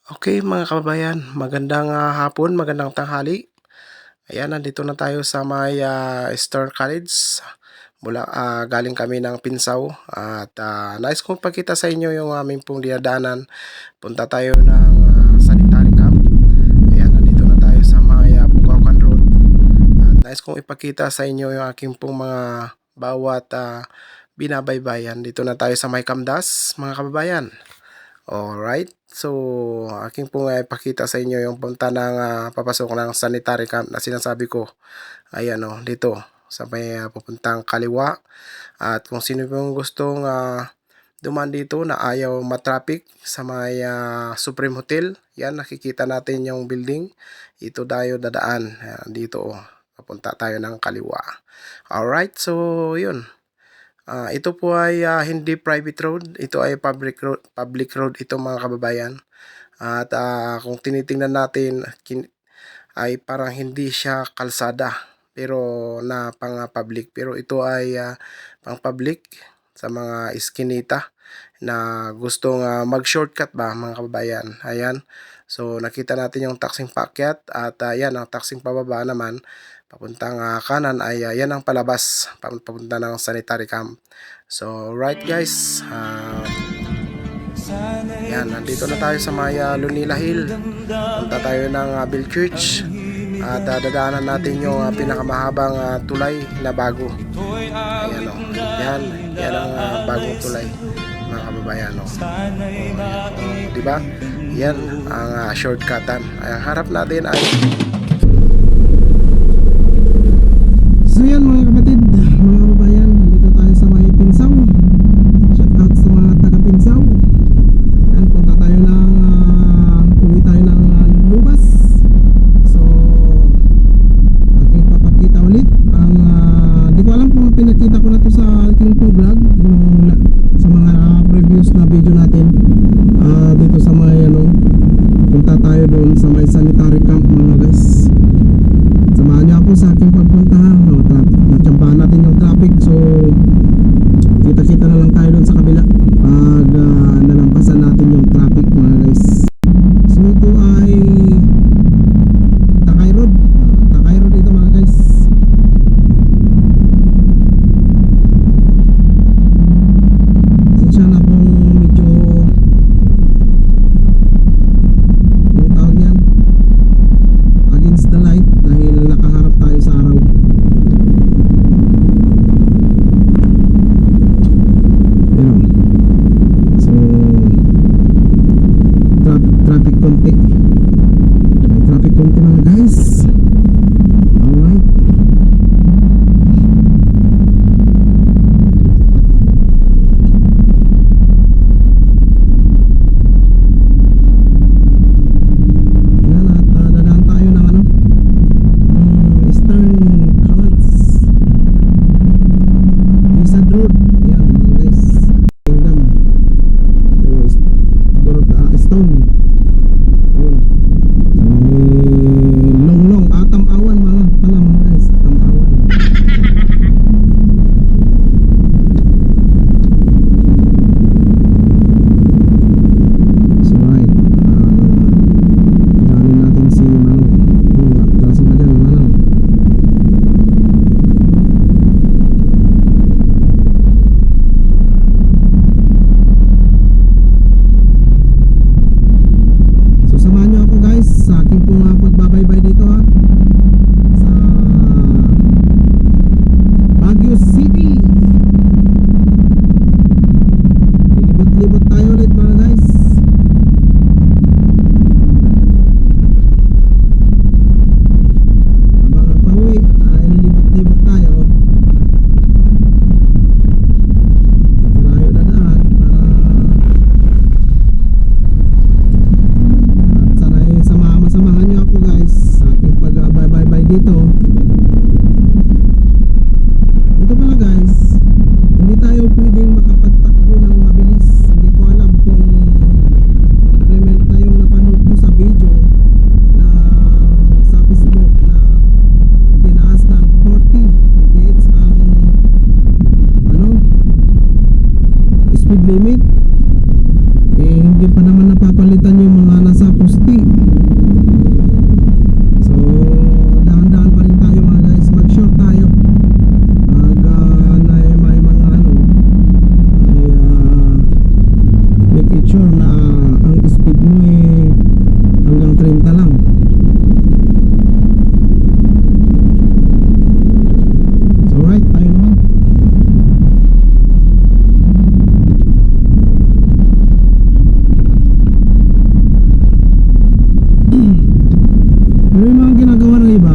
Okay mga kababayan, magandang, hapon, magandang tanghali. Ayan, nandito na tayo sa may, Star College. Galing kami ng Pinsaw at, nais kong ipakita sa inyo yung aming pong dinadaanan. Punta tayo ng, sanitary camp. Ayan, nandito na tayo sa may, Bukakan Road at nais kong ipakita sa inyo yung aking pong mga bawat, binabaybayan. Dito na tayo sa may Kamdas, mga kababayan. Alright. So, aking pong ipakita sa inyo yung punta ng papasok ng sanitary camp na sinasabi ko. Ayan dito sa may pupuntang kaliwa. At kung sino pong gustong dumaan dito na ayaw matraffic sa may Supreme Hotel, yan nakikita natin yung building. Ito tayo dadaan. Dito papunta tayo ng kaliwa. Alright, so yun. Ito po ay hindi private road, ito ay public road ito mga kababayan. At kung tinitingnan natin ay parang hindi siya kalsada pero na pang public, pero ito ay pang public sa mga iskinita na gustong mag-shortcut ba mga kababayan. Ayan. So nakita natin yung taxing paakyat at yan ang taxing pababa naman papuntang kanan ay yan ang palabas papunta ng sanitary camp. So right guys, yan nandito na tayo sa may Lunila Hill. Punta tayo ng Bill Church at dadaanan natin yung pinakamahabang tulay na bago. Ayan yan ang bagong tulay mga kababayan diba? Yan ang shortcutan. Ang harap natin ay so yan mga kapatid, mga kababayan, dito tayo sa may Pinsaw. Shout out sa mga taga Pinsaw. Yan, punta tayo ng uwi tayo ng Lubas. So aking papakita ulit ang di ko alam kung pinakita ko na to sa aking vlog sa mga previous na video natin. Dito sa may punta tayo doon sa may sanitary camp mga guys. Samahan niyo ako sa aking pagpunta. Natsambahan natin yung traffic. So kita-kita na lang tayo doon sa kabila pag nalampasan natin yung traffic mga guys. So ito ay Takay Road. Takay Road ito mga guys. Pasensya na kung medyo anong tawag yan, against the light dahil nakaharap tayo sa araw. Yun. So traffic konti. May traffic konti mga guys. Alright. Yan at dadaan tayo ng Eastern College Eastern Road. Yan mga guys. Kingdom siguro Stone. Yun. Longlong Tamawan mga pala mga guys. Tamawan. So right, daanin natin si Manong. Atrasin ka dyan Manong. So samahan nyo ako guys sa aking pong pagbabaybay dito sa Baguio City. Libot-libot tayo ulit mga guys. Habang pauwi ililibot-libot tayo. Dito tayo dadaan para at sana samahan nyo ako guys sa aking pag-bye-bye dito. Ito pala guys, hindi tayo pwedeng makapagtakbo ng mabilis. Hindi ko alam kung implement na yung napanood ko sa video na sa Facebook na itinaas ng 40 kph ang speed limit. Hindi pa naman napapalitan yung mga nasa Pero yung mga ginagawa ng iba,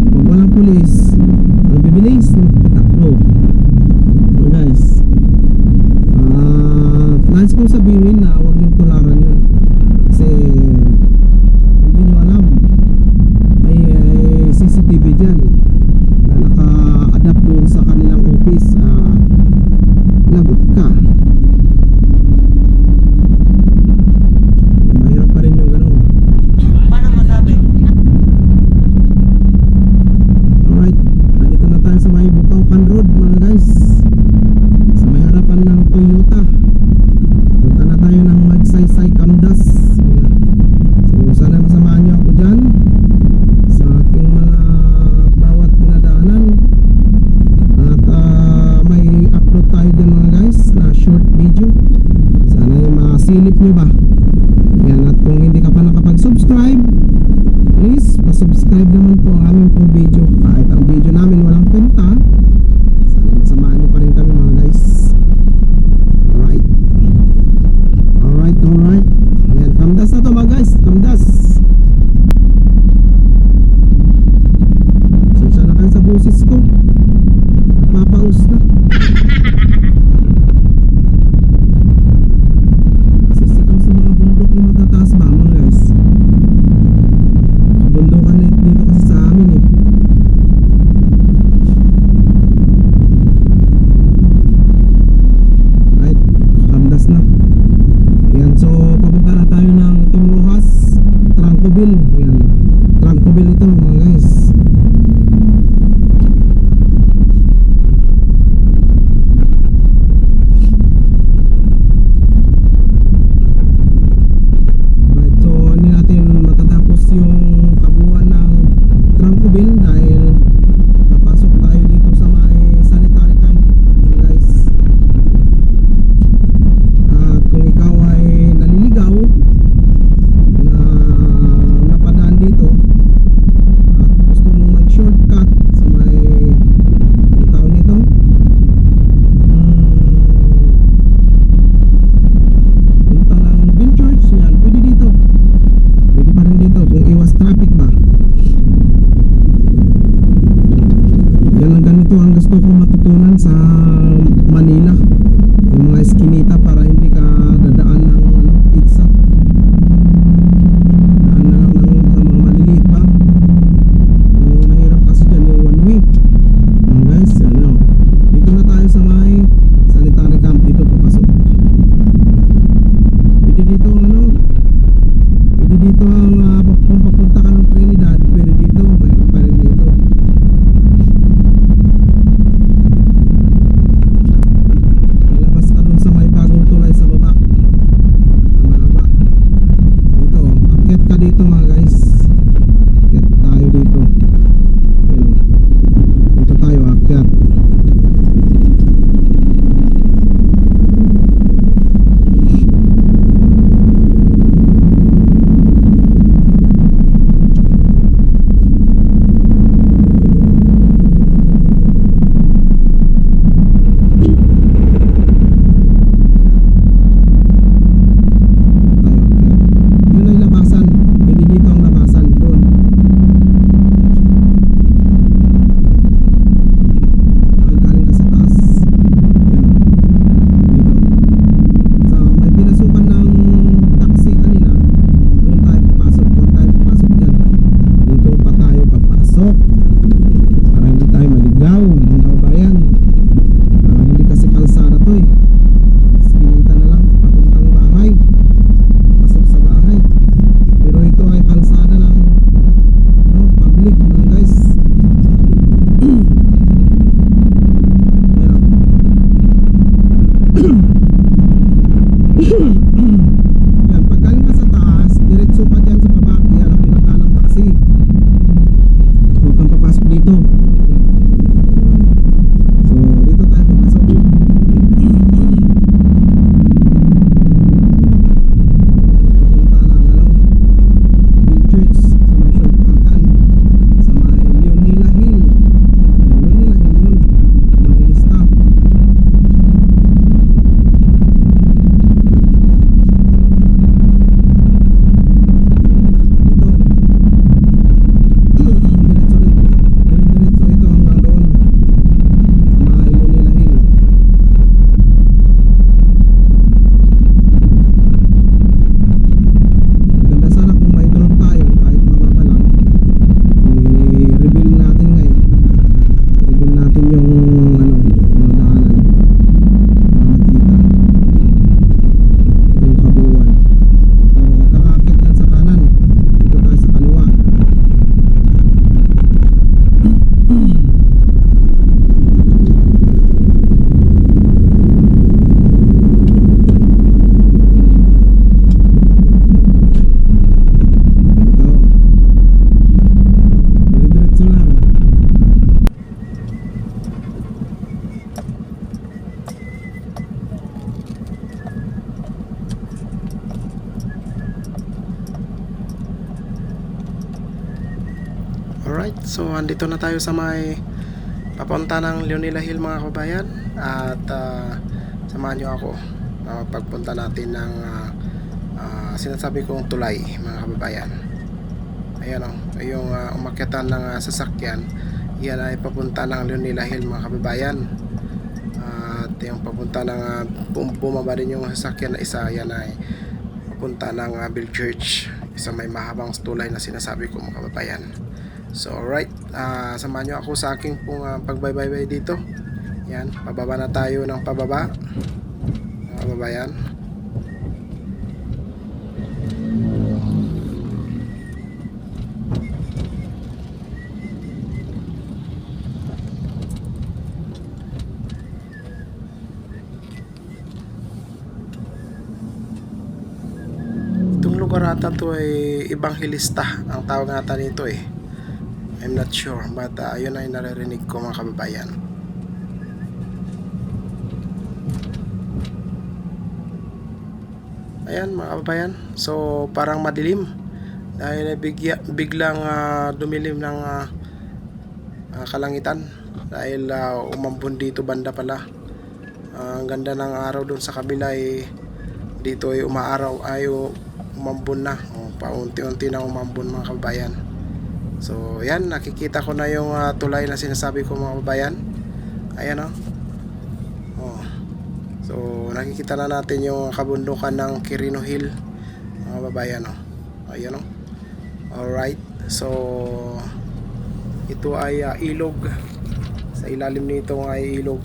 pag walang pulis, ang bibilis, patakbo. So guys, nais kong sabihin na huwag niyong tularan yun. Kasi hindi nyo alam, may CCTV dyan na naka-adapt doon sa kanilang office. Lagot ka. Mahirap pa rin yung ganun. Paano masabi? Alright, nandito na tayo sa may Bukawkan Road mga guys, sa may harapan ng Toyota. Punta na tayo ng Magsaysay Camdas. Ayan. So sana masamahan nyo ako dyan sa aking mga bawat pinadaanan. At may upload tayo dyan mga guys na short video. Sana yung masilip nyo ba. Ayan, at kung hindi ka pa nakapag-subscribe, please pasubscribe naman po ang aming pong video. Kahit ang video namin walang kwenta, sana masamahan nyo pa rin kami mga guys. Alright. Alright, alright. Ayan, Camdas na to mga guys. Camdas. Sensya na kayo sa busis ko. Napapaus na. Sisikaw sa mga bundok na matataas ba mga guys? Bundukan dito kasi sa amin eh. Right, Camdas na. Ayan, so pababa na tayo ng Tim Rojas, Trancoville. Ayan, Trancoville ito mga guys. Right, so hindi natin matatapos yung kabuuan ng Trancoville dahil papasok tayo dito sa may sanitary camp mga guys. At kung ikaw ay naliligaw na napadaan dito at gusto mong mag-shortcut sa may ang tawag nito, punta ng Vinchurch, yan, pwede dito. Pwede pa rin dito kung iwas traffic ba. Yan ang ganito ang gusto kong matutunan sa Manila. Yung mga eskinita para hindi ka dadaan ng pizza. Daan na lang ng sa mga maliliit ba. Ang mahirap kasi dyan yung one way. Guys, ano, dito na tayo sa may sanitary camp. Dito papasok. Pwede dito ano, pwede dito ang kung papunta ka ng Trinidad, pwede dito, mayroon pa rin dito. Lalabas ka dun sa may bagong tulay sa baba. Sa mahaba. Dito, akyat ka dito mga guys. Akyat tayo dito. Ayun. Dito tayo, akyat. Tayo akyat. Yun ay labasan. Pwede dito. Alright, so andito na tayo sa may papunta ng Leonila Hill mga kabayan. At samahan nyo ako pagpunta natin ng sinasabi kong tulay mga kababayan. Ayan o, yung umakyatan ng sasakyan, yan ay papunta ng Leonila Hill mga kababayan. At yung papunta ng bumaba din yung sasakyan na isa, yan ay papunta ng Bill Church, isang may mahabang tulay na sinasabi ko mga kababayan. So alright, samahan nyo ako sa aking pong pagbaybaybay dito. Yan, pababa na tayo ng pababa mga kababayan. Itong lugar ata to ay Ebanghilista ang tawag ata nito eh. I'm not sure, but yun ay naririnig ko mga kababayan. Ayan mga kababayan, so parang madilim dahil biglang dumilim ng kalangitan dahil umambon dito banda pala. Ang ganda ng araw doon sa kabila ay dito ay umaaraw ay umambon na, paunti-unti na umambon mga kababayan. So yan, nakikita ko na yung tulay na sinasabi ko mga kababayan. Ayan o. So nakikita na natin yung kabundukan ng Quirino Hill mga kababayan o. Ayan o. Alright, so ito ay ilog. Sa ilalim nito ay ilog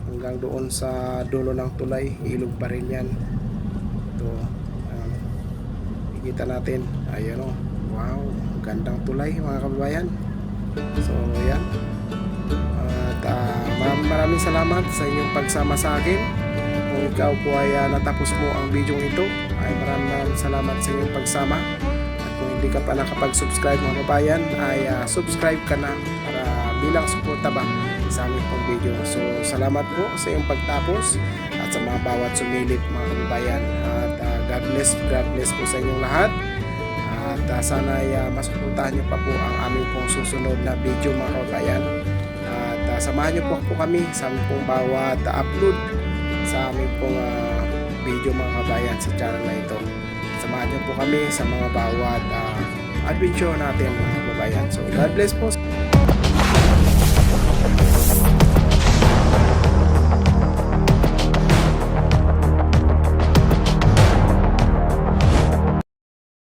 hanggang doon sa dulo ng tulay, ilog pa rin yan. Ito, nakikita natin. Ayan o. Wow, gandang tulay mga kababayan. So yan. At maraming salamat sa inyong pagsama sa akin. Kung ikaw po ay natapos mo ang video ito, ay maraming salamat sa inyong pagsama. At kung hindi ka pa nakapag-subscribe mga kababayan, ay subscribe ka na para bilang suporta ba sa aming pong video. So salamat po sa iyong pagtapos at sa mga bawat sumilip mga kababayan. At God bless po sa inyong lahat. At sana ay masuportahan nyo pa po ang aming pong susunod na video mga kababayan. At samahan nyo po kami sa aming pong bawat upload sa aming pong video mga kababayan sa channel na ito. Samahan nyo po kami sa mga bawat adventure natin mga kababayan. So God bless po.